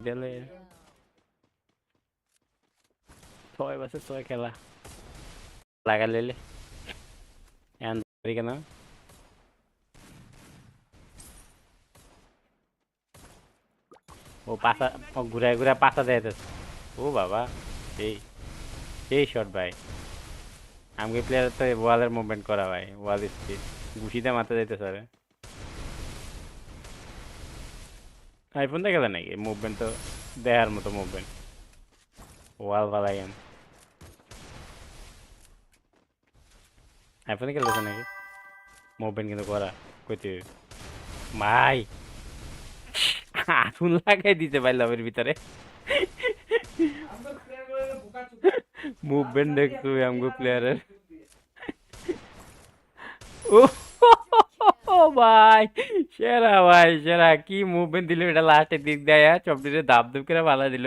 দিলে 6 vs 6 খেলা লাগা লেলে এখন কেন ও পাশা ও ঘুরে ঘুরে পাশা দেয় ও বাবা এই এই শট ভাই আমাকে প্লেয়ার তো ওয়ালের মুভমেন্ট করা ভাই ওয়াল স্পিড ঘুষিতে মাথা যাইতে স্যার আইফোন দেখে নাকি মুভমেন্ট তো দেখার মতো মুভমেন্ট ওয়াল বালাই আইফোনে খেলতেছে নাকি মুভমেন্ট কিন্তু করা কইতে ভাই আগুন লাগাই দিতে ভাই লবের ভিতরে মুভমেন্ট দেখছো আমগো প্লেয়ারের ও ভাই সেরা ভাই সেরা কি মুভমেন্ট দিল এটা লাস্টের দিক দেয় চপটিতে দাব দুব করে ভালো দিল